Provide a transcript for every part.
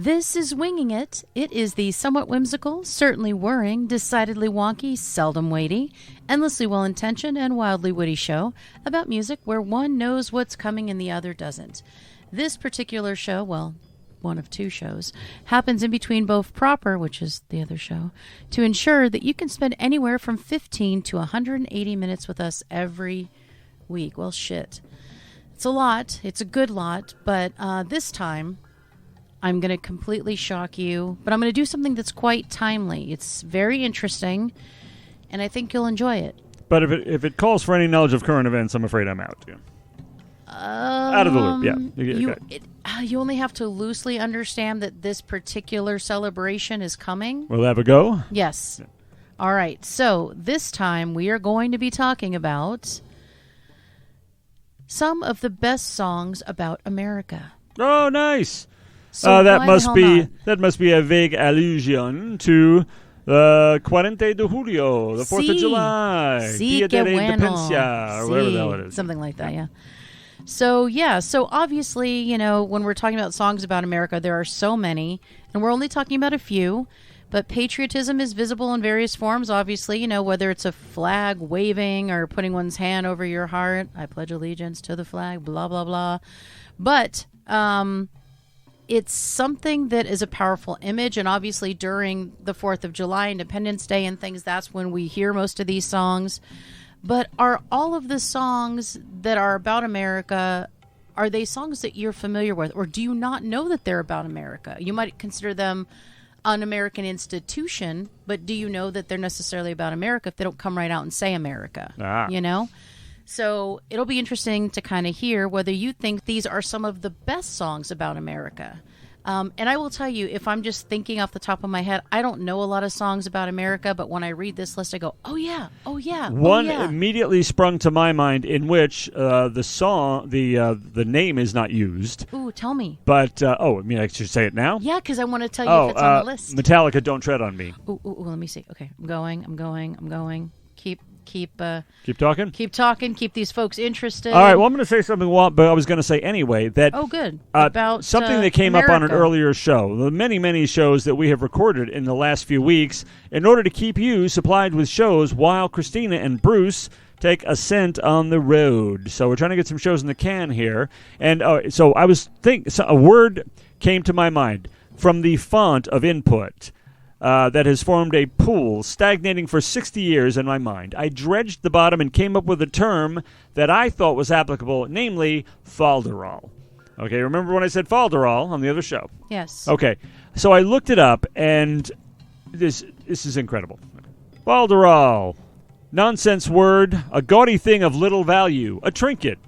This is Winging It. It is the somewhat whimsical, certainly whirring, decidedly wonky, seldom weighty, endlessly well-intentioned, and wildly witty show about music where one knows what's coming and the other doesn't. This particular show, well, one of two shows, happens in between both Proper, which is the other show, to ensure that you can spend anywhere from 15 to 180 minutes with us every week. Well, shit. It's a lot. It's a good lot. But this time, I'm going to completely shock you. But I'm going to do something that's quite timely. It's very interesting, and I think you'll enjoy it. But if it calls for any knowledge of current events, I'm afraid I'm out. Yeah. Out of the loop, yeah. You only have to loosely understand that this particular celebration is coming. We'll have a go? Yes. Yeah. All right. So this time we are going to be talking about some of the best songs about America. Oh, nice. So that must be a vague allusion to the 40 de Julio, the 4th of July, Dia de la Independencia, or whatever the hell it is. Something like that, yeah. So obviously, you know, when we're talking about songs about America, there are so many, and we're only talking about a few, but patriotism is visible in various forms, obviously, you know, whether it's a flag waving or putting one's hand over your heart, I pledge allegiance to the flag, blah, blah, blah. But it's something that is a powerful image, and obviously during the 4th of July, Independence Day and things, that's when we hear most of these songs. But are all of the songs that are about America, are they songs that you're familiar with? Or do you not know that they're about America? You might consider them an American institution, but do you know that they're necessarily about America if they don't come right out and say America? You know? So it'll be interesting to kind of hear whether you think these are some of the best songs about America. And I will tell you, if I'm just thinking off the top of my head, I don't know a lot of songs about America, but when I read this list, I go, oh, yeah. One immediately sprung to my mind in which the song, the name is not used. Ooh, tell me. But, I should say it now? Yeah, because I want to tell you if it's on the list. Metallica, Don't Tread on Me. Ooh, let me see. Okay, I'm going. Keep talking? Keep talking. Keep these folks interested. All right. Well, I'm going to say something, but I was going to say anyway that... Oh, good. About something that came America. up on an earlier show. The many, many shows that we have recorded in the last few weeks in order to keep you supplied with shows while Christina and Bruce take a scent on the road. So we're trying to get some shows in the can here. And so I was thinking... So a word came to my mind from the font of input... that has formed a pool stagnating for 60 years in my mind. I dredged the bottom and came up with a term that I thought was applicable, namely falderall. Okay, remember when I said falderall on the other show? Yes. Okay, so I looked it up, and this is incredible. Falderall, nonsense word, a gaudy thing of little value, a trinket.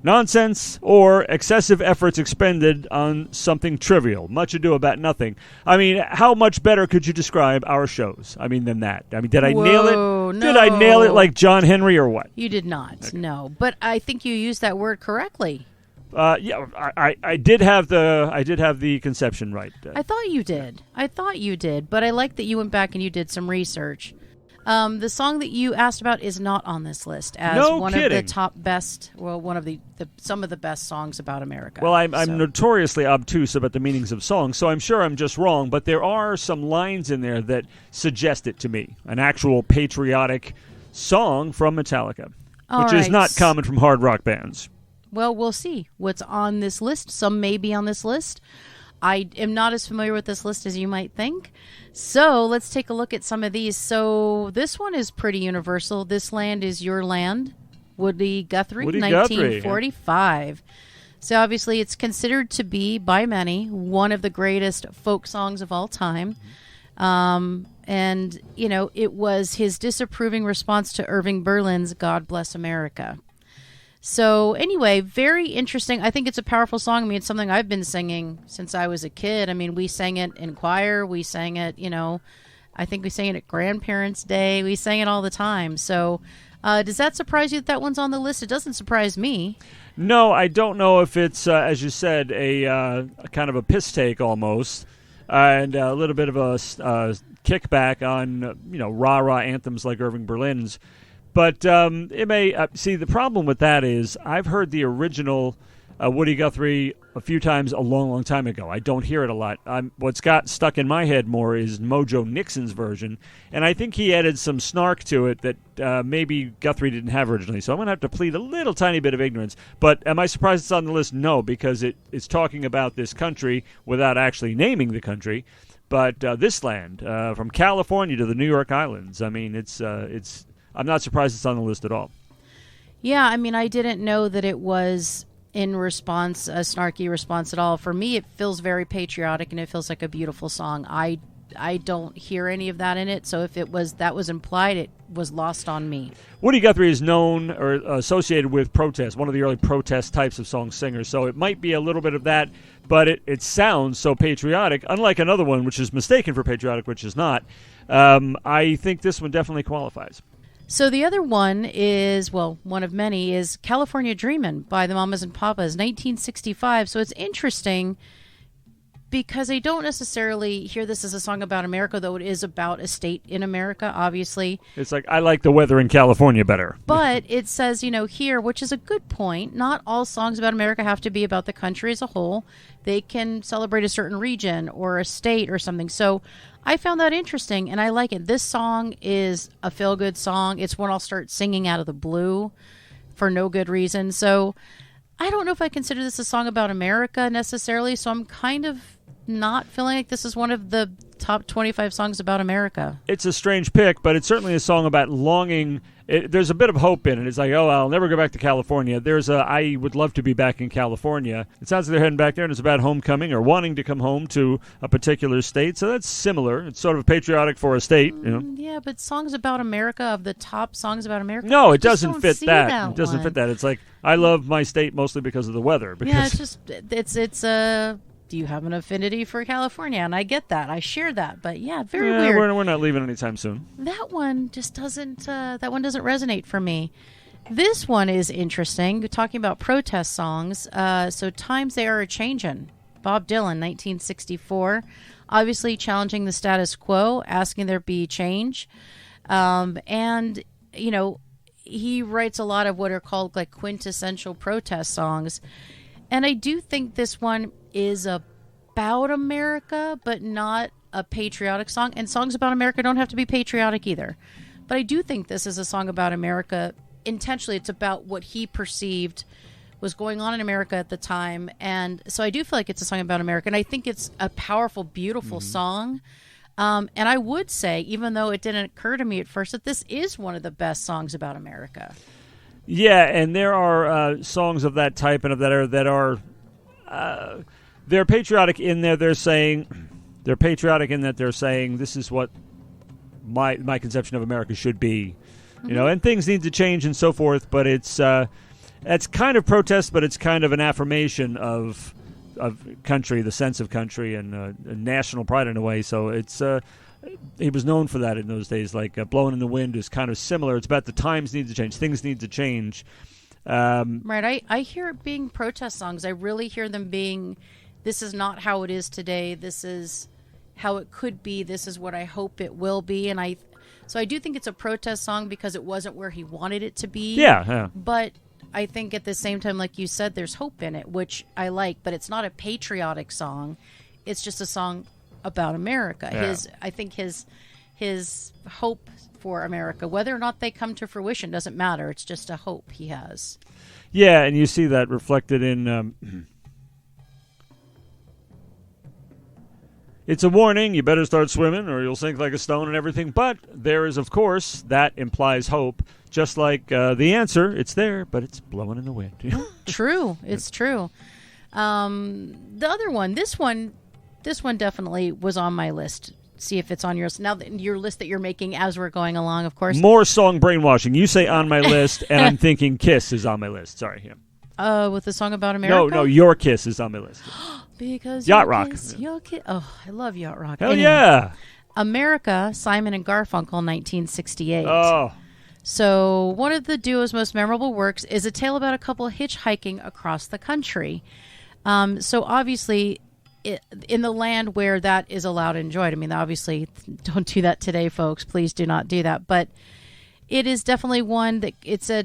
Nonsense or excessive efforts expended on something trivial. Much ado about nothing. I mean, how much better could you describe our shows? I mean, than that. I mean, did I nail it? No. Did I nail it like John Henry or what? You did not. Okay. No, but I think you used that word correctly. Yeah, I did have the conception right. I thought you did. But I like that you went back and you did some research. The song that you asked about is not on this list as one of the top best, one of the some of the best songs about America. Well, I'm notoriously obtuse about the meanings of songs, so I'm sure I'm just wrong, but there are some lines in there that suggest it to me, an actual patriotic song from Metallica, which is not common from hard rock bands. Well, we'll see what's on this list. Some may be on this list. I am not as familiar with this list as you might think. So let's take a look at some of these. So this one is pretty universal. This Land Is Your Land, Woody Guthrie, 1945. So obviously it's considered to be, by many, one of the greatest folk songs of all time. And, you know, it was his disapproving response to Irving Berlin's God Bless America. So anyway, very interesting. I think it's a powerful song. I mean, it's something I've been singing since I was a kid. I mean, we sang it in choir. We sang it, you know, I think we sang it at Grandparents' Day. We sang it all the time. So does that surprise you that one's on the list? It doesn't surprise me. No, I don't know if it's, as you said, a kind of a piss take almost, and a little bit of a kickback on, you know, rah-rah anthems like Irving Berlin's. But it may see, the problem with that is I've heard the original Woody Guthrie a few times a long, long time ago. I don't hear it a lot. What's got stuck in my head more is Mojo Nixon's version, and I think he added some snark to it that maybe Guthrie didn't have originally. So I'm going to have to plead a little tiny bit of ignorance. But am I surprised it's on the list? No, because it's talking about this country without actually naming the country. But this land, from California to the New York Islands, I mean, it's. I'm not surprised it's on the list at all. Yeah, I mean, I didn't know that it was in response, a snarky response at all. For me, it feels very patriotic, and it feels like a beautiful song. I don't hear any of that in it, so if that was implied, it was lost on me. Woody Guthrie is known or associated with protest, one of the early protest types of song singers, so it might be a little bit of that, but it sounds so patriotic, unlike another one, which is mistaken for patriotic, which is not. I think this one definitely qualifies. So the other one is, well, one of many, is California Dreamin' by the Mamas and Papas, 1965. So it's interesting because I don't necessarily hear this as a song about America, though it is about a state in America, obviously. It's like, I like the weather in California better. But it says, here, which is a good point, not all songs about America have to be about the country as a whole. They can celebrate a certain region or a state or something. So I found that interesting, and I like it. This song is a feel-good song. It's one I'll start singing out of the blue for no good reason. So I don't know if I consider this a song about America necessarily, so I'm kind of not feeling like this is one of the top 25 songs about America. It's a strange pick, but it's certainly a song about longing. There's a bit of hope in it. It's like, oh, I'll never go back to California. I would love to be back in California. It sounds like they're heading back there, and it's about homecoming or wanting to come home to a particular state. So that's similar. It's sort of patriotic for a state. Yeah, but songs about America, of the top songs about America, no, it doesn't fit that. It doesn't one. fit that. It's like, I love my state mostly because of the weather. Yeah, do you have an affinity for California? And I get that. I share that. But yeah, very weird. We're not leaving anytime soon. That one just doesn't resonate for me. This one is interesting. We're talking about protest songs. So Times They Are A-Changin', Bob Dylan, 1964. Obviously challenging the status quo, asking there be change. And, he writes a lot of what are called like quintessential protest songs. And I do think this one is about America, but not a patriotic song. And songs about America don't have to be patriotic either. But I do think this is a song about America. Intentionally, it's about what he perceived was going on in America at the time. And so I do feel like it's a song about America. And I think it's a powerful, beautiful song. And I would say, even though it didn't occur to me at first, that this is one of the best songs about America. Yeah, and there are songs of that type and of that era that are they're patriotic in there. They're patriotic in that they're saying this is what my conception of America should be, and things need to change and so forth. But it's kind of protest, but it's kind of an affirmation of country, the sense of country and national pride in a way. So it's he was known for that in those days. Like "Blowing in the Wind" is kind of similar. It's about the times need to change, things need to change. Right. I hear it being protest songs. I really hear them being, this is not how it is today. This is how it could be. This is what I hope it will be. And so I do think it's a protest song because it wasn't where he wanted it to be. Yeah. But I think at the same time, like you said, there's hope in it, which I like. But it's not a patriotic song. It's just a song about America. Yeah. I think his hope for America, whether or not they come to fruition, doesn't matter. It's just a hope he has. Yeah, and you see that reflected in it's a warning, you better start swimming or you'll sink like a stone and everything. But there is, of course, that implies hope. Just like the answer, it's there, but it's blowing in the wind. True. It's true. The other one, this one definitely was on my list. See if it's on yours. Now, your list that you're making as we're going along, of course. More song brainwashing. You say on my list, and I'm thinking Kiss is on my list. Sorry. Yeah. With the song about America? No, Your Kiss is on my list. Because Yacht Rock. Your kiss. Oh, I love Yacht Rock. Hell yeah. America, Simon and Garfunkel, 1968. Oh. So one of the duo's most memorable works is a tale about a couple hitchhiking across the country. So obviously, in the land where that is allowed and enjoyed. I mean, obviously, don't do that today, folks. Please do not do that. But it is definitely one that it's a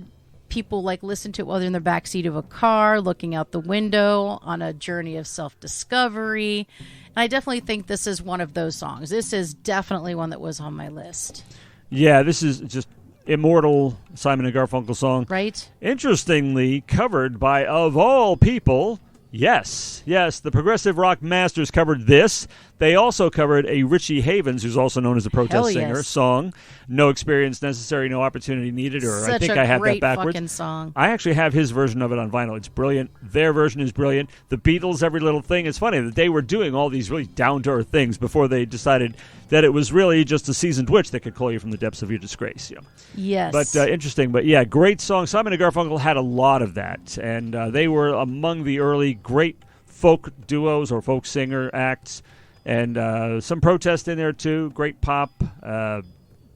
people like listen to it while they're in the backseat of a car, looking out the window on a journey of self-discovery. And I definitely think this is one of those songs. This is definitely one that was on my list. Yeah, this is just immortal Simon and Garfunkel song. Right? Interestingly, covered by, of all people, yes, the Progressive Rock Masters covered this. They also covered a Richie Havens, who's also known as a protest singer, song, No Experience Necessary, No Opportunity Needed, or I think I have that backwards. Fucking song. I actually have his version of it on vinyl. It's brilliant. Their version is brilliant. The Beatles, Every Little Thing. It's funny that they were doing all these really down-to-earth things before they decided that it was really just a seasoned witch that could call you from the depths of your disgrace. Yes. But interesting. But yeah, great song. Simon and Garfunkel had a lot of that, and they were among the early great folk duos or folk singer acts, and some protest in there too. Great pop.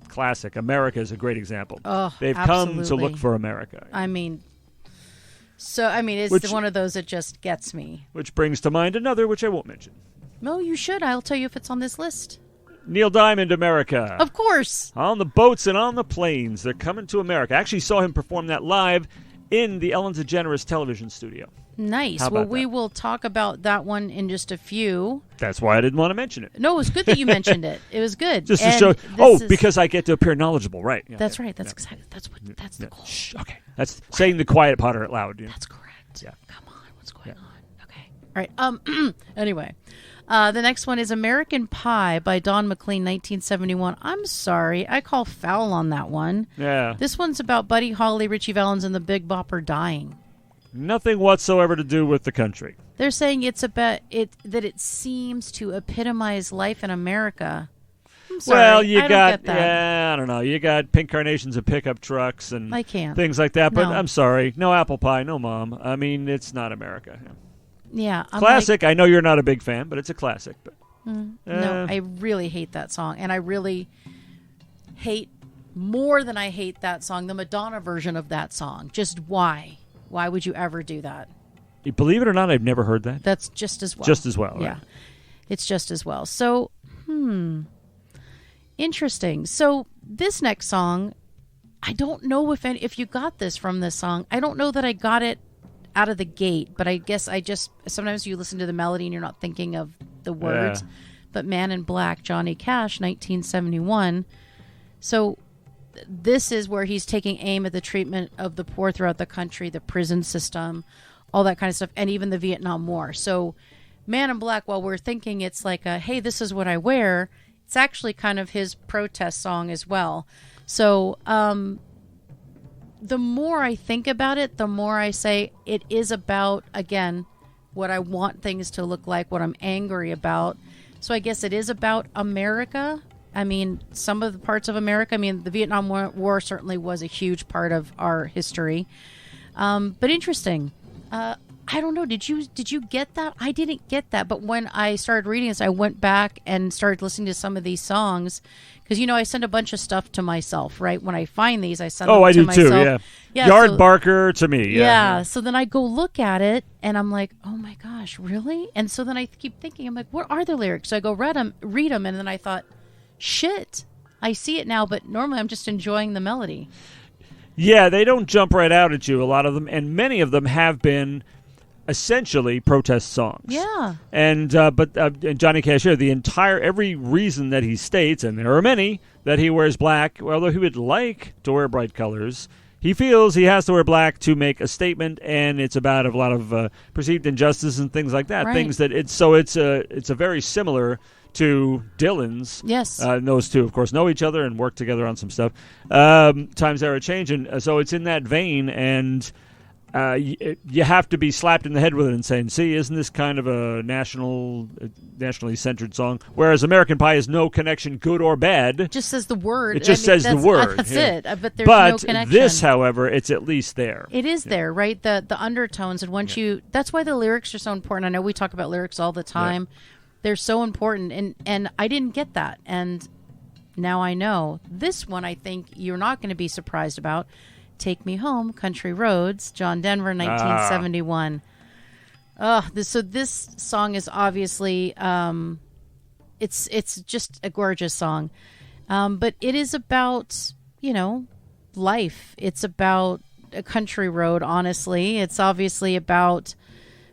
Classic. America is a great example. Oh, They've absolutely. come to look for America. It's one of those that just gets me. Which brings to mind another, which I won't mention. No, you should. I'll tell you if it's on this list. Neil Diamond, America. Of course. On the boats and on the planes. They're coming to America. I actually saw him perform that live in the Ellen DeGeneres television studio. Nice. Well, we will talk about that one in just a few. That's why I didn't want to mention it. No, it was good that you mentioned it. It was good. Just to show. Because I get to appear knowledgeable, right? Yeah, that's right. That's exactly. That's the goal. Shh, okay. That's saying the quiet part out loud. That's correct. Yeah. Come on. What's going on? Okay. All right. Anyway, the next one is American Pie by Don McLean, 1971. I'm sorry, I call foul on that one. Yeah. This one's about Buddy Holly, Richie Valens, and the Big Bopper dying. Nothing whatsoever to do with the country. They're saying it's about that it seems to epitomize life in America. I'm sorry, well, I don't get that. Yeah, I don't know. You got pink carnations and pickup trucks and things like that. But No. I'm sorry, no apple pie, no mom. I mean, it's not America. Yeah, I'm classic. I know you're not a big fan, but it's a classic. But no, I really hate that song, and I really hate more than I hate that song, the Madonna version of that song. Just why? Why would you ever do that? Believe it or not, I've never heard that. That's just as well. Just as well, right? Yeah. It's just as well. So, interesting. So, this next song, I don't know if you got this from this song. I don't know that I got it out of the gate, but I guess sometimes you listen to the melody and you're not thinking of the words. Yeah. But Man in Black, Johnny Cash, 1971. So, this is where he's taking aim at the treatment of the poor throughout the country, the prison system, all that kind of stuff, and even the Vietnam War. So Man in Black, while we're thinking it's like hey, this is what I wear, it's actually kind of his protest song as well. So the more I think about it, the more I say it is about, again, what I want things to look like, what I'm angry about. So I guess it is about America. I mean, some of the parts of America. I mean, the Vietnam War certainly was a huge part of our history. But interesting. I don't know. Did you get that? I didn't get that. But when I started reading this, I went back and started listening to some of these songs. Because, I send a bunch of stuff to myself, right? When I find these, I send them to myself. Oh, I do too, yeah. Yard Barker to me. Yeah. So then I go look at it, and I'm like, oh my gosh, really? And so then I keep thinking, I'm like, what are the lyrics? So I go read them, and then I thought, shit, I see it now, but normally I'm just enjoying the melody. Yeah, they don't jump right out at you, a lot of them, and many of them have been essentially protest songs. Yeah. And Johnny Cash here, every reason that he states, and there are many, that he wears black, although he would like to wear bright colors, he feels he has to wear black to make a statement, and it's about a lot of perceived injustice and things like that. Right. Things that it's a very similar to Dylan's. Yes. And those two, of course, know each other and work together on some stuff. Times are changing, so it's in that vein, and you have to be slapped in the head with it and saying, see, isn't this kind of a nationally centered song? Whereas American Pie has no connection, good or bad. It just says the word. It just says the word. That's it. But there's no connection. This, however, it's at least there. It is there, right? The undertones, and once that's why the lyrics are so important. I know we talk about lyrics all the time. Yeah. They're so important, and I didn't get that, and now I know. This one I think you're not going to be surprised about. Take Me Home, Country Roads, John Denver, 1971. So this song is obviously, it's just a gorgeous song. But it is about, life. It's about a country road, honestly. It's obviously about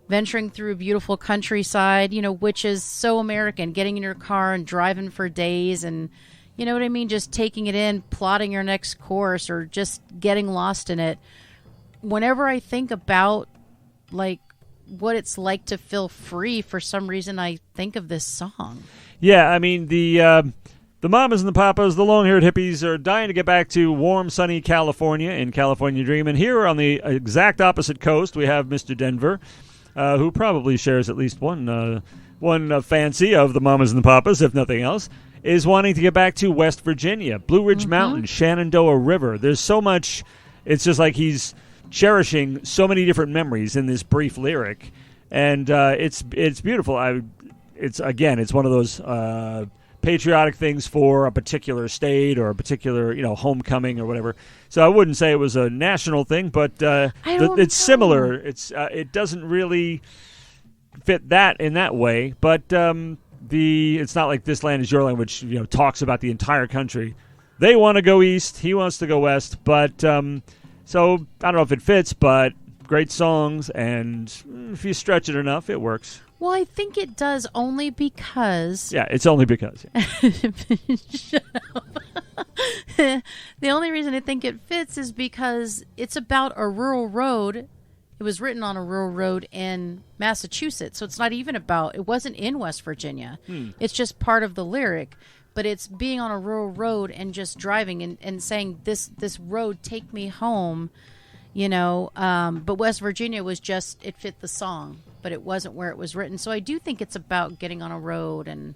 venturing through beautiful countryside, which is so American, getting in your car and driving for days and, you know what I mean, just taking it in, plotting your next course or just getting lost in it. Whenever I think about, like, what it's like to feel free, for some reason I think of this song. Yeah, I mean, the mamas and the papas, the long-haired hippies, are dying to get back to warm, sunny California in California Dream. And here on the exact opposite coast, we have Mr. Denver, who probably shares at least one fancy of the mamas and the papas, if nothing else, is wanting to get back to West Virginia, Blue Ridge Mountain, Shenandoah River. There's so much. It's just like he's cherishing so many different memories in this brief lyric, and it's beautiful. It's one of those patriotic things for a particular state or a particular homecoming or whatever. So I wouldn't say it was a national thing, but it's similar. It doesn't really fit that in that way, but it's not like This Land Is Your Land, which talks about the entire country. They want to go east, he wants to go west, but so I don't know if it fits, but great songs, and if you stretch it enough, it works. Well, I think it does only because... Yeah, it's only because. Yeah. Shut up. The only reason I think it fits is because it's about a rural road. It was written on a rural road in Massachusetts, so it's not even about... It wasn't in West Virginia. It's just part of the lyric, but it's being on a rural road and just driving and saying, this road, take me home, but West Virginia was just... It fit the song, but it wasn't where it was written. So I do think it's about getting on a road and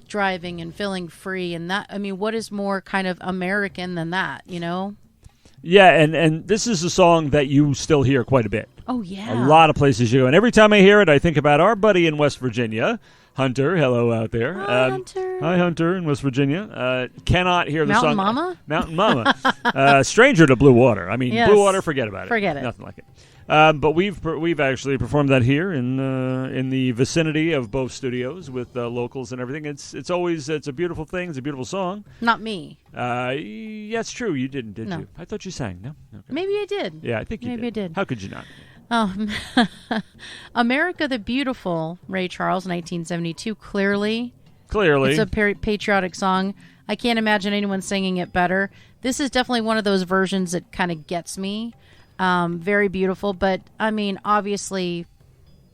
driving and feeling free. And that, I mean, what is more kind of American than that, Yeah, and this is a song that you still hear quite a bit. Oh, yeah. A lot of places you go. And every time I hear it, I think about our buddy in West Virginia, Hunter. Hello out there. Hi, Hunter. Hi, Hunter in West Virginia. Cannot hear the Mountain song. Mama? Mountain Mama. Stranger to Blue Water. I mean, yes. Blue Water, forget about it. Forget it. Nothing like it. But we've actually performed that here in the vicinity of both studios with locals and everything. It's a beautiful thing. It's a beautiful song. Not me. Yeah, it's true. You didn't, did No. you? I thought you sang. No. Okay. Maybe I did. Yeah, I think you Maybe did. I did. How could you not? America the Beautiful, Ray Charles, 1972. Clearly. It's a patriotic song. I can't imagine anyone singing it better. This is definitely one of those versions that kind of gets me. Very beautiful, but I mean, obviously,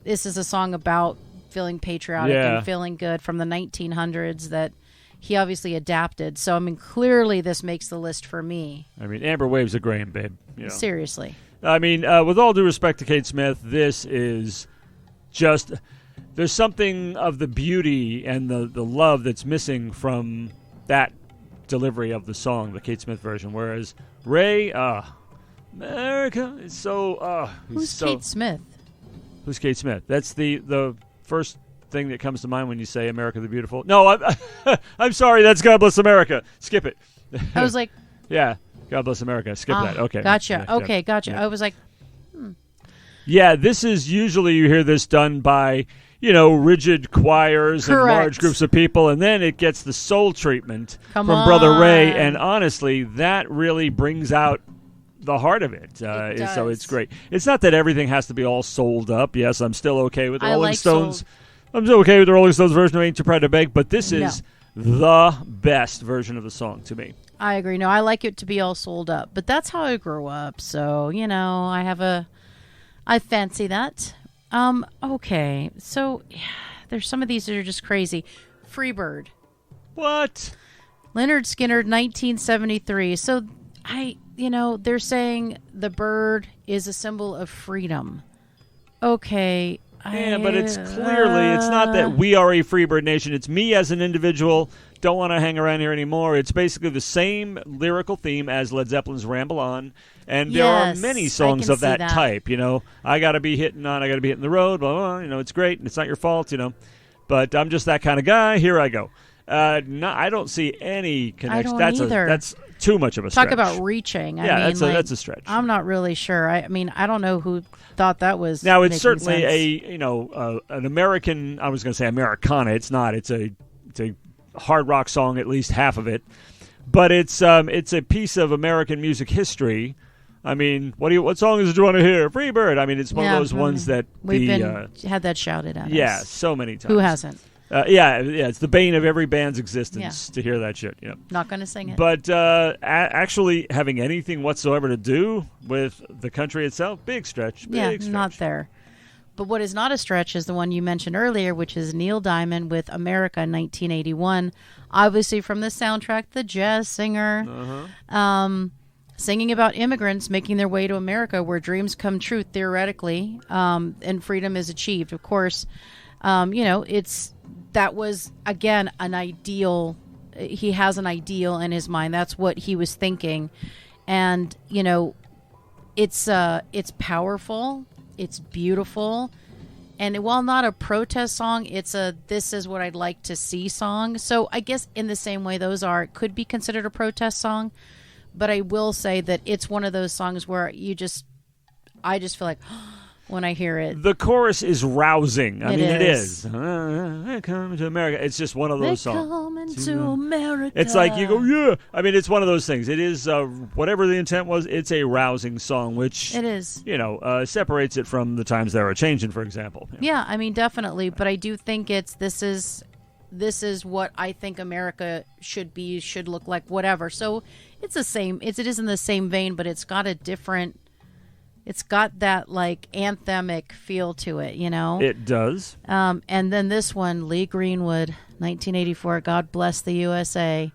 this is a song about feeling patriotic and feeling good from the 1900s that he obviously adapted. So, I mean, clearly this makes the list for me. I mean, Amber Waves a Graham, babe. Seriously. I mean, with all due respect to Kate Smith, this is just... There's something of the beauty and the love that's missing from that delivery of the song, the Kate Smith version, whereas Ray... America is so... Who's Kate Smith? Who's Kate Smith? That's the first thing that comes to mind when you say America the Beautiful. No, I'm sorry. That's God Bless America. Skip it. I was like... Yeah, God Bless America. Skip that. Okay. Gotcha. Yeah, okay, gotcha. Yeah. I was like... Yeah, this is usually you hear this done by... rigid choirs and large groups of people, and then it gets the soul treatment from Brother Ray, and honestly, that really brings out the heart of it. So it's great. It's not that everything has to be all souled up. Yes, I'm still okay with the Rolling Stones. I'm still okay with the Rolling Stones version of Ain't Too Proud to Beg, but this is the best version of the song to me. I agree. No, I like it to be all souled up, but that's how I grew up, so, I fancy that. Okay, so there's some of these that are just crazy. Freebird. What? Leonard Skinner, 1973. So they're saying the bird is a symbol of freedom. Okay. Yeah, but it's not that we are a Freebird nation. It's me as an individual. Don't want to hang around here anymore. It's basically the same lyrical theme as Led Zeppelin's Ramble On. And there are many songs of that type, I got to be hitting the road, blah, blah, it's great, it's not your fault, but I'm just that kind of guy, here I go. No, I don't see any connection. That's too much of a stretch. Talk about reaching. That's a stretch. I'm not really sure. I don't know who thought that was. Now, it's certainly sense. An American, I was going to say Americana, it's not. It's a hard rock song, at least half of it. But it's a piece of American music history I mean, what songs did you want to hear? Free Bird. I mean, it's one of those ones that we've had that shouted at us. Yeah, so many times. Who hasn't? Yeah, it's the bane of every band's existence to hear that shit. Yeah. Not going to sing it. But actually having anything whatsoever to do with the country itself, big stretch. Big stretch. Not there. But what is not a stretch is the one you mentioned earlier, which is Neil Diamond with America in 1981. Obviously from the soundtrack, The Jazz Singer. Singing about immigrants making their way to America where dreams come true, theoretically, and freedom is achieved. Of course, that was, again, an ideal. He has an ideal in his mind. That's what he was thinking. And, it's powerful. It's beautiful. And while not a protest song, it's a this is what I'd like to see song. So I guess in the same way it could be considered a protest song. But I will say that it's one of those songs where I just feel like when I hear it. The chorus is rousing. It is. They're coming to America. It's just one of those songs. Coming to America. It's like you go, yeah. I mean, it's one of those things. It is, whatever the intent was, it's a rousing song, which, it is. Separates it from the times they were changing, for example. Yeah, I mean, definitely. But I do think this is what I think America should be, should look like, whatever. So it's the same. It is in the same vein, but it's got a different. It's got that like anthemic feel to it, It does. And then this one, Lee Greenwood, 1984. God Bless the USA.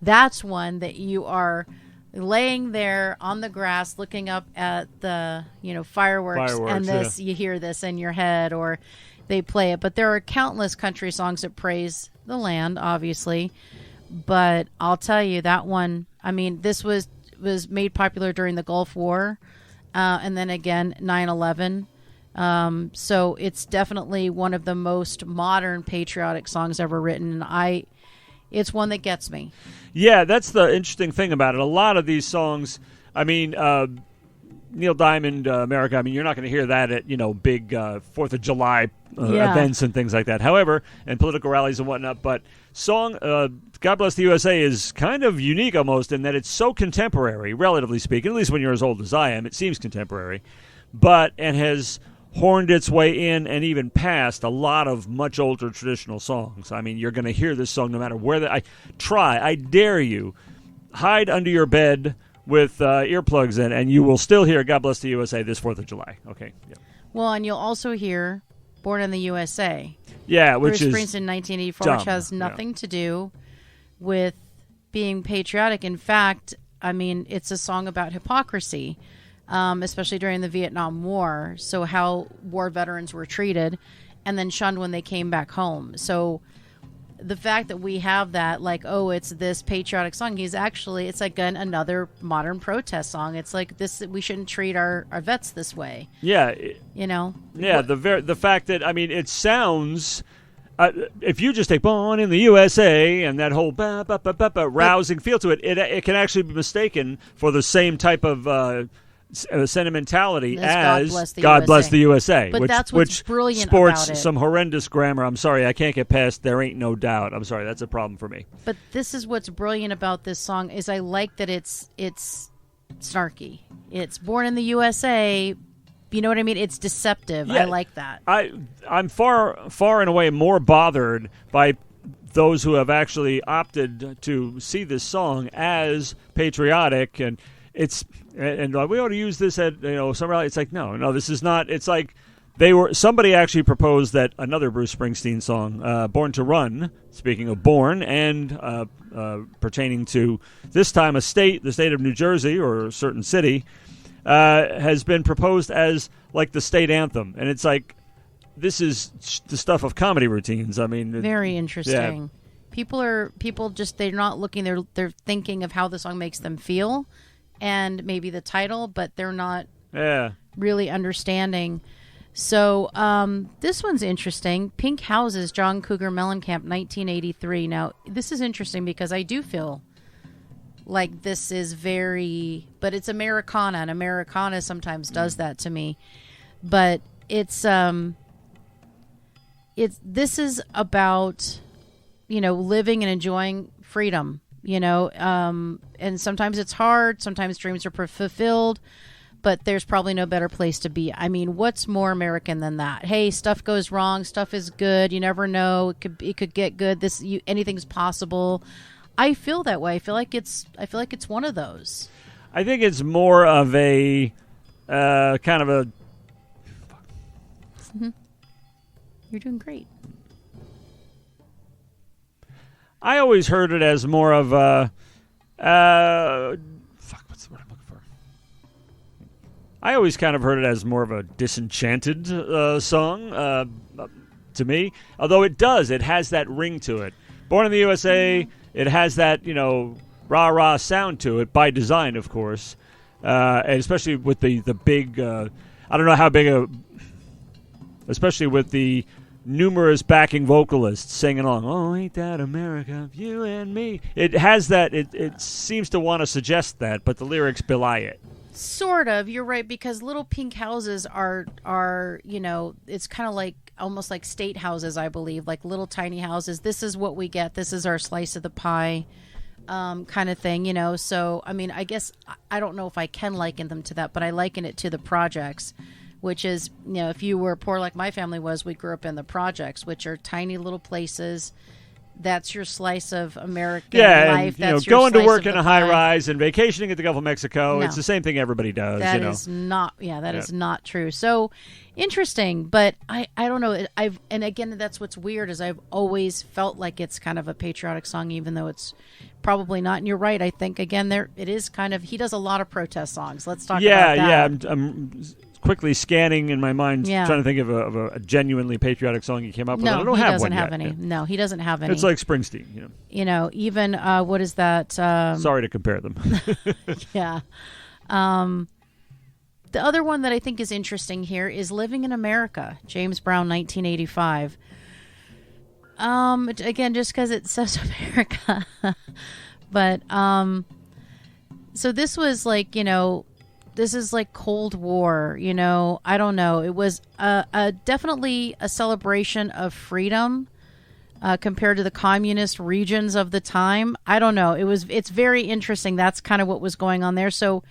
That's one that you are laying there on the grass, looking up at the fireworks, and you hear this in your head, or they play it. But there are countless country songs that praise the land, obviously. But I'll tell you that one. I mean, this was made popular during the Gulf War. And then again, 9/11. So it's definitely one of the most modern patriotic songs ever written. And it's one that gets me. Yeah, that's the interesting thing about it. A lot of these songs, I mean, Neil Diamond, America, I mean, you're not going to hear that at, big 4th of July events and things like that. However, and political rallies and whatnot. But song, God Bless the USA is kind of unique almost in that it's so contemporary, relatively speaking, at least when you're as old as I am. It seems contemporary. And has horned its way in and even past a lot of much older traditional songs. I mean, you're going to hear this song no matter where I dare you, hide under your bed with earplugs in, and you will still hear God Bless the USA this 4th of July. Okay. Yeah. Well, and you'll also hear Born in the USA. Yeah, which Bruce is Springsteen, 1984, dumb. which has nothing to do with being patriotic. In fact, I mean, it's a song about hypocrisy, especially during the Vietnam War. So how war veterans were treated and then shunned when they came back home. So the fact that we have that, like, it's this patriotic song, it's like another modern protest song. It's like this, we shouldn't treat our vets this way. Yeah. Yeah, the fact that, I mean, it sounds, if you just take Born in the USA and that whole rousing feel to it, it can actually be mistaken for the same type of sentimentality as God Bless the USA. But that's what's brilliant sports about it. Some horrendous grammar. I'm sorry, I can't get past There Ain't No Doubt. I'm sorry, that's a problem for me. But this is what's brilliant about this song is I like that it's snarky. It's Born in the USA. You know what I mean? It's deceptive. Yeah, I like that. I'm far and away more bothered by those who have actually opted to see this song as patriotic, and we ought to use this at somewhere. It's like no, this is not. It's like somebody actually proposed that another Bruce Springsteen song, "Born to Run." Speaking of born and pertaining to this time the state of New Jersey or a certain city, has been proposed as like the state anthem, and it's like this is the stuff of comedy routines. I mean, very interesting. Yeah. People just they're not looking. They're thinking of how the song makes them feel. And maybe the title, but they're not really understanding. So this one's interesting. Pink Houses, John Cougar Mellencamp, 1983. Now, this is interesting because I do feel like this is but it's Americana, and Americana sometimes does that to me. But this is about, living and enjoying freedom. And sometimes it's hard. Sometimes dreams are fulfilled. but there's probably no better place to be. I mean, what's more American than that? Hey, stuff goes wrong, stuff is good. You never know. It could get good. Anything's possible. I feel that way. I feel like it's one of those. I think it's more of a kind of a. Mm-hmm. You're doing great. I always heard it as more of a. What's the word I'm looking for? I always kind of heard it as more of a disenchanted song to me. Although it has that ring to it. Born in the USA, it has that, rah-rah sound to it, by design, of course. And especially with the big, I don't know how big especially with the numerous backing vocalists singing along, oh, ain't that America, you and me. It has that, it seems to want to suggest that, but the lyrics belie it. Sort of, you're right, because little pink houses are it's kind of like, almost like state houses, I believe, like little tiny houses. This is what we get. This is our slice of the pie, kind of thing, So, I mean, I guess I don't know if I can liken them to that, but I liken it to the projects, which is, if you were poor like my family was, we grew up in the projects, which are tiny little places. That's your slice of American life. And, that's your going to slice work of in the a high pie. rise and vacationing at the Gulf of Mexico. No. It's the same thing everybody does. That is not, is not true. So interesting, but I don't know. And again, that's what's weird is I've always felt like it's kind of a patriotic song, even though it's probably not. And you're right. I think again, it is kind of. He does a lot of protest songs. Let's talk about that. Yeah. I'm quickly scanning in my mind, trying to think of a genuinely patriotic song he came up with. I don't have one yet. No, he doesn't have any. It's like Springsteen, Even what is that? Sorry to compare them. Yeah. The other one that I think is interesting here is Living in America, James Brown, 1985. Again, just because it says America. But, so this was like, this is like Cold War, I don't know. It was definitely a celebration of freedom compared to the communist regions of the time. I don't know. It's very interesting. That's kind of what was going on there. So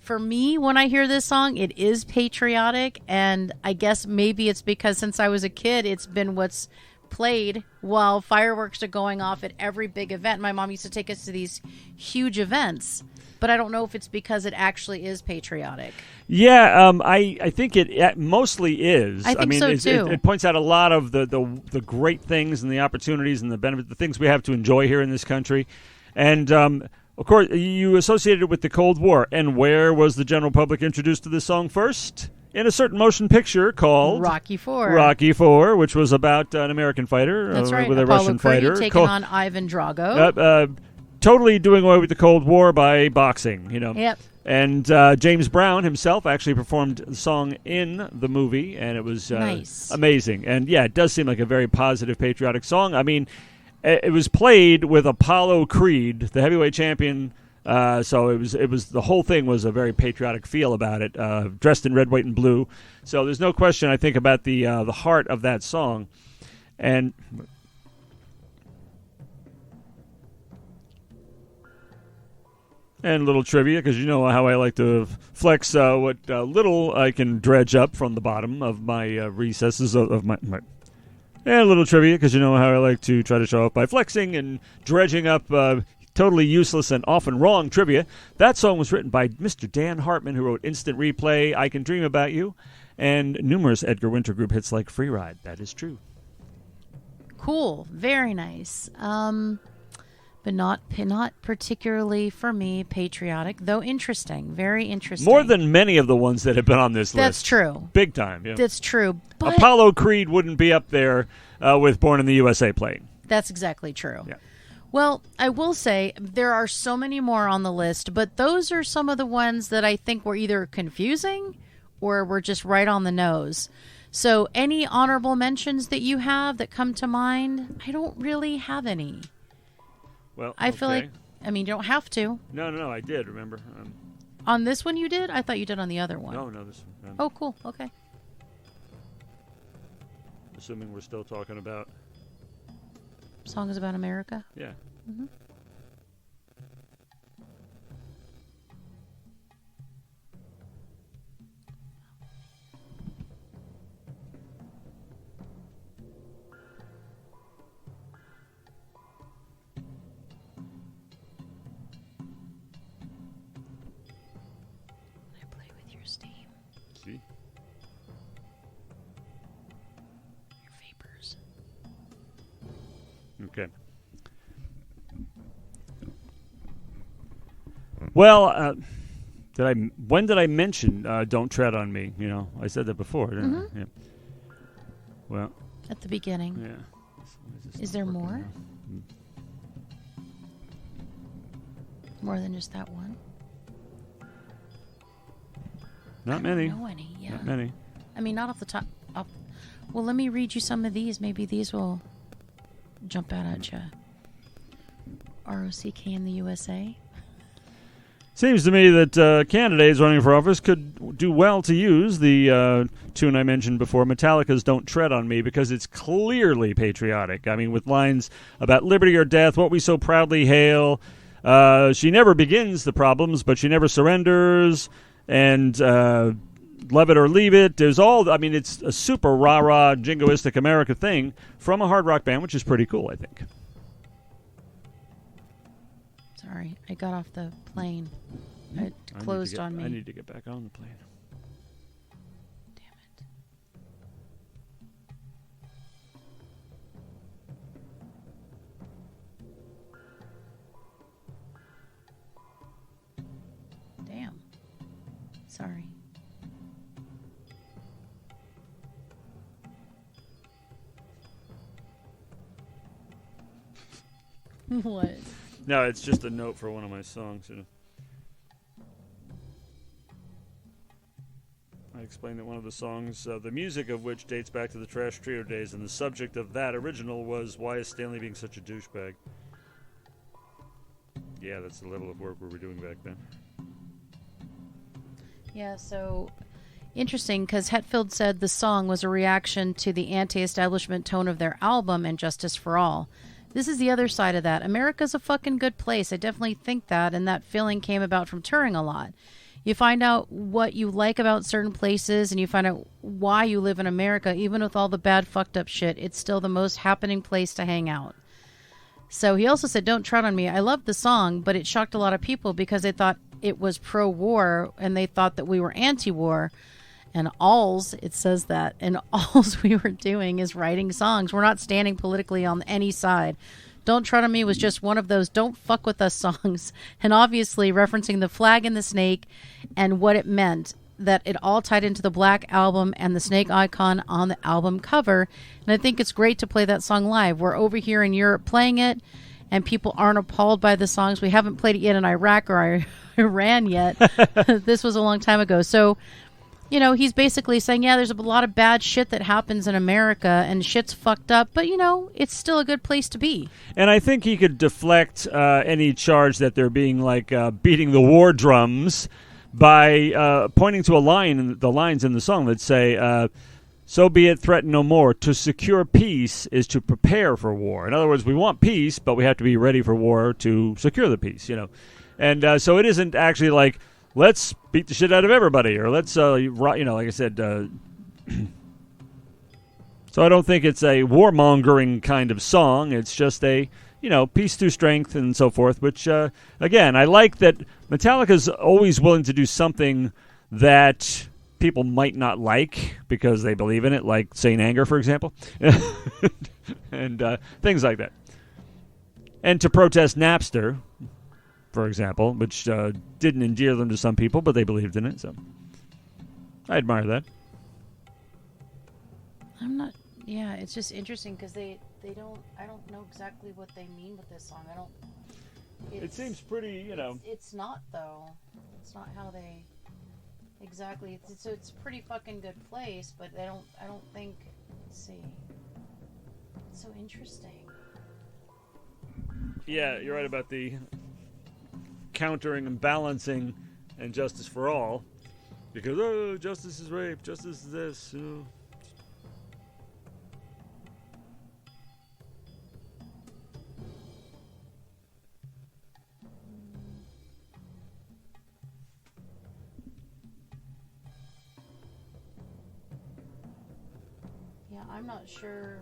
for me, when I hear this song, it is patriotic. And I guess maybe it's because since I was a kid, it's been what's played while fireworks are going off at every big event. My mom used to take us to these huge events. But I don't know if it's because it actually is patriotic. Yeah, I think it mostly is. I mean, so too. It points out a lot of the great things and the opportunities and the benefits, the things we have to enjoy here in this country. And, of course, you associated it with the Cold War. And where was the general public introduced to this song first? In a certain motion picture called Rocky IV. Rocky IV, which was about an American fighter. That's right. With a Apollo Russian Creed fighter. taking on Ivan Drago. Totally doing away with the Cold War by boxing, Yep. And James Brown himself actually performed the song in the movie, and it was nice. Amazing. And, it does seem like a very positive, patriotic song. I mean, it was played with Apollo Creed, the heavyweight champion, so it was the whole thing was a very patriotic feel about it, dressed in red, white, and blue. So there's no question, I think, about the heart of that song. And a little trivia, because you know how I like to flex what little I can dredge up from the bottom of my recesses of my. And a little trivia, because you know how I like to try to show off by flexing and dredging up totally useless and often wrong trivia. That song was written by Mr. Dan Hartman, who wrote Instant Replay, I Can Dream About You, and numerous Edgar Winter Group hits like Free Ride. That is true. Cool. Very nice. But not particularly for me patriotic, though interesting, very interesting. More than many of the ones that have been on this list. That's true. Big time, yeah. That's true. But Apollo Creed wouldn't be up there with Born in the USA playing. That's exactly true. Yeah. Well, I will say there are so many more on the list, but those are some of the ones that I think were either confusing or were just right on the nose. So any honorable mentions that you have that come to mind? I don't really have any. Well, I feel like, you don't have to. No, I did, remember. On this one you did? I thought you did on the other one. No, this one. Oh, cool. Okay. Assuming we're still talking about... Songs about America? Yeah. Mm-hmm. Okay. Well, when did I mention "Don't Tread on Me"? You know, I said that before, didn't I? Yeah. Well, At the beginning. Yeah. Is there more? More than just that one? Not many. I don't know any. Yeah. Not many. I mean, not off the top. Well, let me read you some of these. Maybe these will jump out at you. ROCK in the USA. Seems to me that candidates running for office could do well to use the tune I mentioned before, Metallica's "Don't Tread on Me," because it's clearly patriotic. I mean, with lines about liberty or death, what we so proudly hail. She never begins the problems, but she never surrenders. And love it or leave it. There's all. I mean, it's a super rah-rah, jingoistic America thing from a hard rock band, which is pretty cool, I think. Sorry, I got off the plane. It closed on me. I need to get back on the plane. Damn it. Damn. Sorry. What? No, it's just a note for one of my songs. You know. I explained that one of the songs, the music of which dates back to the Trash Trio days, and the subject of that original was "Why is Stanley being such a douchebag?" Yeah, that's the level of work we were doing back then. Yeah, so interesting, because Hetfield said the song was a reaction to the anti-establishment tone of their album and Justice for All. This is the other side of that. America's a fucking good place. I definitely think that, and that feeling came about from touring a lot. You find out what you like about certain places, and you find out why you live in America. Even with all the bad, fucked up shit, it's still the most happening place to hang out. So he also said, "Don't tread on me." I loved the song, but it shocked a lot of people because they thought it was pro-war, and they thought that we were anti-war. And it says that, and alls we were doing is writing songs. We're not standing politically on any side. "Don't Tread on Me" was just one of those "don't fuck with us" songs, and obviously referencing the flag and the snake and what it meant, that it all tied into the Black Album and the snake icon on the album cover. And I think it's great to play that song live. We're over here in Europe playing it, and people aren't appalled by the songs. We haven't played it yet in Iraq or Iran yet. This was a long time ago. So, you know, he's basically saying, yeah, there's a lot of bad shit that happens in America, and shit's fucked up, but, you know, it's still a good place to be. And I think he could deflect any charge that they're being, like, beating the war drums by pointing to the lines in the song that say, "So be it, threaten no more. To secure peace is to prepare for war." In other words, we want peace, but we have to be ready for war to secure the peace, you know. And so it isn't actually like, let's beat the shit out of everybody, or let's, you know, like I said. So I don't think it's a warmongering kind of song. It's just a, you know, peace through strength and so forth, which, again, I like that Metallica's always willing to do something that people might not like because they believe in it, like Saint Anger, for example, and things like that. And to protest Napster, for example, which didn't endear them to some people, but they believed in it, so I admire that. Yeah, it's just interesting because I don't know exactly what they mean with this song. It seems pretty, you know. It's not, though. It's not how they exactly. It's a pretty fucking good place, but I don't think. Let's see. It's so interesting. Yeah, you're right about the countering and balancing and Justice for All, because justice is rape, justice is this. You know. I'm not sure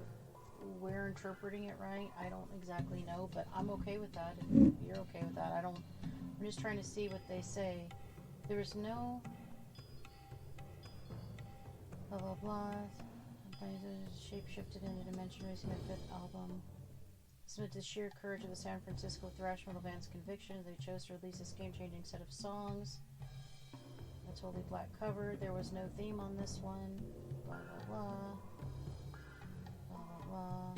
we're interpreting it right. I don't exactly know, but I'm okay with that. If you're okay with that, I'm just trying to see what they say. There was no blah blah blah. Shape shifted into dimension racing their fifth album. Submit to the sheer courage of the San Francisco thrash metal band's conviction. They chose to release this game-changing set of songs. A totally black cover. There was no theme on this one. Blah, blah, blah. Blah, blah, blah.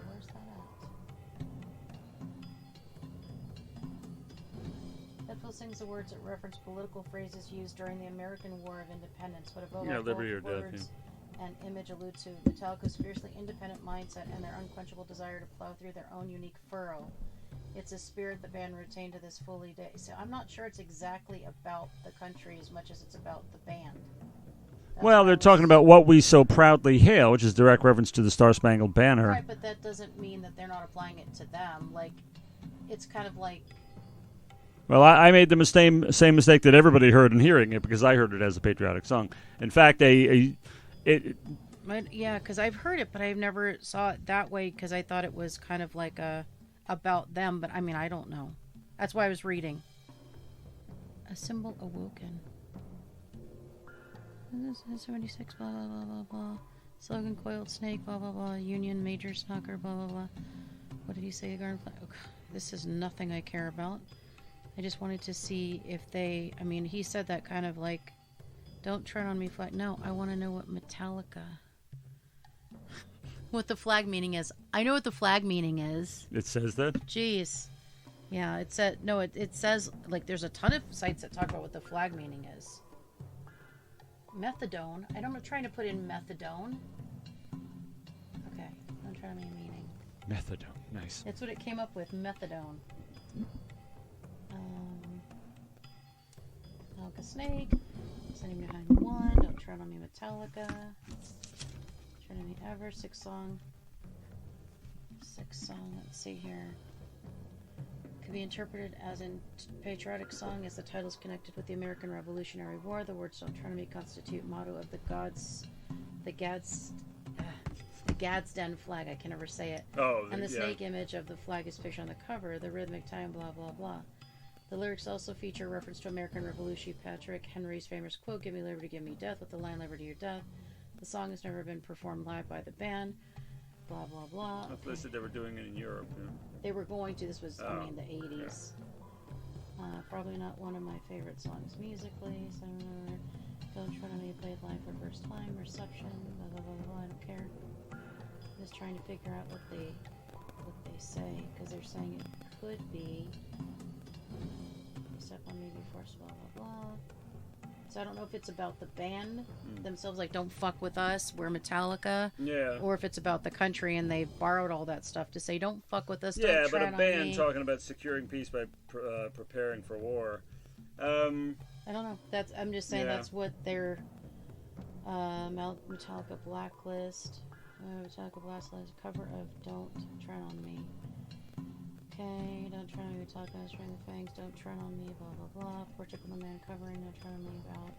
Where's that at? Hetfield sings the words that reference political phrases used during the American War of Independence, but above all, Liberty or both Death. words and image allude to Metallica's fiercely independent mindset and their unquenchable desire to plow through their own unique furrow. It's a spirit the band retained to this fully day. So I'm not sure it's exactly about the country as much as it's about the band. Well, they're talking about what we so proudly hail, which is direct reference to the Star-Spangled Banner. Right, but that doesn't mean that they're not applying it to them. Like, it's kind of like... Well, I made the same mistake that everybody heard in hearing it, because I heard it as a patriotic song. In fact, yeah, because I've heard it, but I've never saw it that way, because I thought it was kind of like about them, but I mean, I don't know. That's why I was reading. A symbol awoken. 76, blah, blah, blah, blah, blah. Slogan, coiled snake, blah, blah, blah. Union, major snocker, blah, blah, blah. What did he say? The garden flag? Oh, this is nothing I care about. I just wanted to see if they... I mean, he said that kind of like, don't tread on me flag. No, I want to know what Metallica... what the flag meaning is. I know what the flag meaning is. It says that? Jeez. Yeah, it said... No, it says... Like, there's a ton of sites that talk about what the flag meaning is. Methadone. I'm trying to put in methadone. Okay. I'm trying to meaning. Methadone. Nice. That's what it came up with. Methadone. Metallica Snake. Sending behind one. Don't tread on me, Metallica. Tread on me ever. Sixth song. Let's see here. Could be interpreted as a patriotic song, as the title is connected with the American Revolutionary War. The words "Don't Tread on Me" constitute motto of the Gadsden flag. I can never say it. And the snake image of the flag is pictured on the cover. The rhythmic time, blah blah blah. The lyrics also feature reference to American Revolution Patrick Henry's famous quote, "Give me liberty, give me death," with the line "Liberty or death." The song has never been performed live by the band. Blah blah blah. Okay. They said they were doing it in Europe. Yeah. They were going to. This was, the 80s. Yeah. Probably not one of my favorite songs musically. So, Don't Tread on Me played live for first time. Reception. Blah blah blah blah. I don't care. I'm just trying to figure out what they say, because they're saying it could be. You step on me before, blah blah blah. So I don't know if it's about the band themselves, like "Don't fuck with us, we're Metallica," or if it's about the country and they borrowed all that stuff to say "Don't fuck with us." Yeah, don't but a band me. talking about securing peace by preparing for war. I don't know. I'm just saying that's what their Metallica Blacklist, Metallica Blacklist cover of "Don't Tread on Me." Okay, don't tread on me, Metallica, string the fangs, don't tread on me, blah, blah, blah. Portrait of the man covering, don't tread on me, about.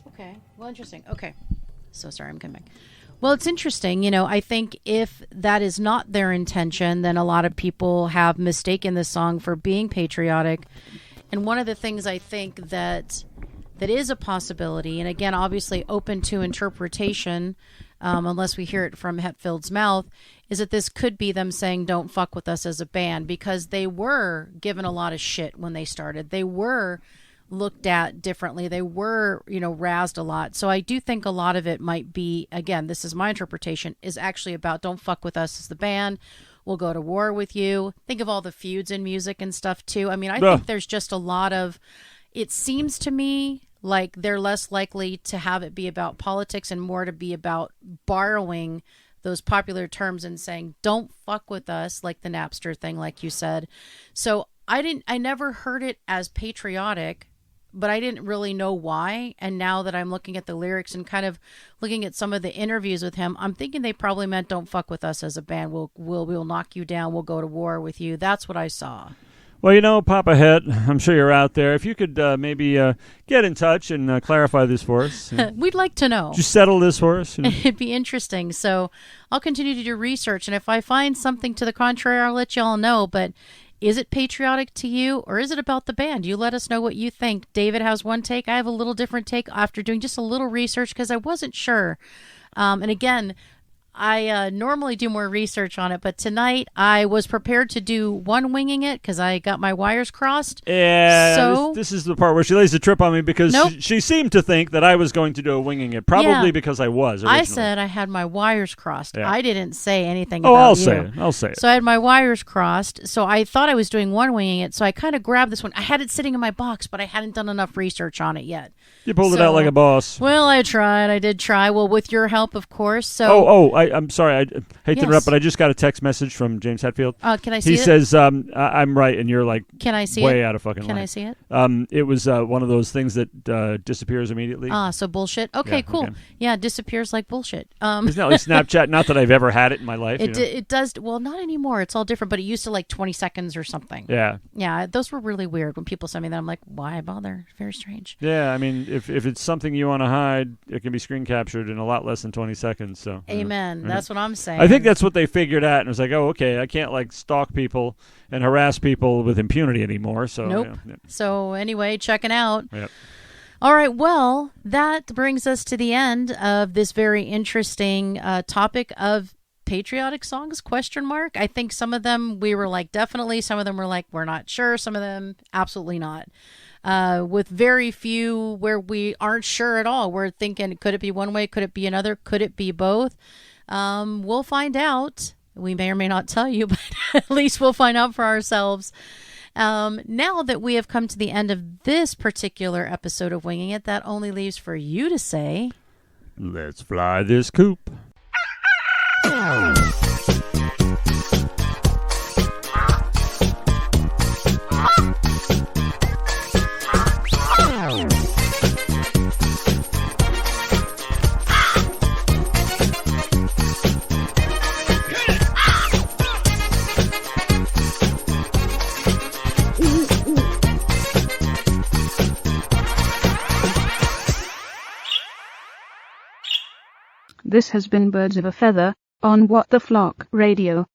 Okay, well, interesting. Okay, so sorry, I'm coming back. Well, it's interesting. I think if that is not their intention, then a lot of people have mistaken this song for being patriotic. And one of the things I think that is a possibility, and again, obviously open to interpretation, unless we hear it from Hetfield's mouth, is that this could be them saying "Don't fuck with us" as a band, because they were given a lot of shit when they started. They were looked at differently. They were, razzed a lot. So I do think a lot of it might be, again, this is my interpretation, is actually about "Don't fuck with us" as the band. We'll go to war with you. Think of all the feuds in music and stuff too. I mean, I think there's just a lot of, it seems to me like they're less likely to have it be about politics and more to be about borrowing those popular terms and saying "Don't fuck with us," like the Napster thing, like you said. So I never heard it as patriotic, but I didn't really know why. And now that I'm looking at the lyrics and kind of looking at some of the interviews with him, I'm thinking they probably meant "Don't fuck with us" as a band. We'll knock you down. We'll go to war with you. That's what I saw. Well, Papa Het, I'm sure you're out there. If you could maybe get in touch and clarify this for us. We'd like to know. Just settle this for us. It'd be interesting. So I'll continue to do research, and if I find something to the contrary, I'll let you all know. But Is it patriotic to you, or is it about the band? You let us know what you think. David has one take. I have a little different take after doing just a little research because I wasn't sure. And again, I normally do more research on it, but tonight I was prepared to do one winging it because I got my wires crossed. Yeah, so, this is the part where she lays the trip on me because Nope. she seemed to think that I was going to do a winging it, probably Yeah. because I was originally. I said I had my wires crossed. Yeah. I didn't say anything Oh, about I'll you. say it. I'll say it. So I had my wires crossed. So I thought I was doing one winging it. So I kind of grabbed this one. I had it sitting in my box, but I hadn't done enough research on it yet. You pulled it So- out like a boss. Well, I tried. I did try. Well, with your help, of course. So, I'm sorry. I hate to Yes. interrupt, but I just got a text message from James Hetfield. can I see He it? says, I'm right, and you're like Can I see way it? out of fucking Can line. I see it? It was one of those things that disappears immediately. So bullshit. Okay, Yeah, cool. okay. Yeah, disappears like bullshit. Isn't that like Snapchat? Not that I've ever had it in my life. you know? It does. Well, not anymore. It's all different, but it used to like 20 seconds or something. Yeah. Yeah, those were really weird when people send me that. I'm like, why bother? Very strange. Yeah, I mean, if it's something you want to hide, it can be screen captured in a lot less than 20 seconds. So Amen. Yeah. That's what I'm saying. I think that's what they figured out, and it was like, oh, okay, I can't like stalk people and harass people with impunity anymore. So Nope. yeah. So anyway, checking out. Yep. All right, well, that brings us to the end of this very interesting topic of patriotic songs, ? I think some of them we were like, definitely. Some of them were like, we're not sure. Some of them, absolutely not. With very few where we aren't sure at all. We're thinking, could it be one way? Could it be another? Could it be both? We'll find out. We may or may not tell you, but at least we'll find out for ourselves. Now that we have come to the end of this particular episode of Winging It, that only leaves for you to say, Let's fly this coop. This has been Birds of a Feather on What the Flock Radio.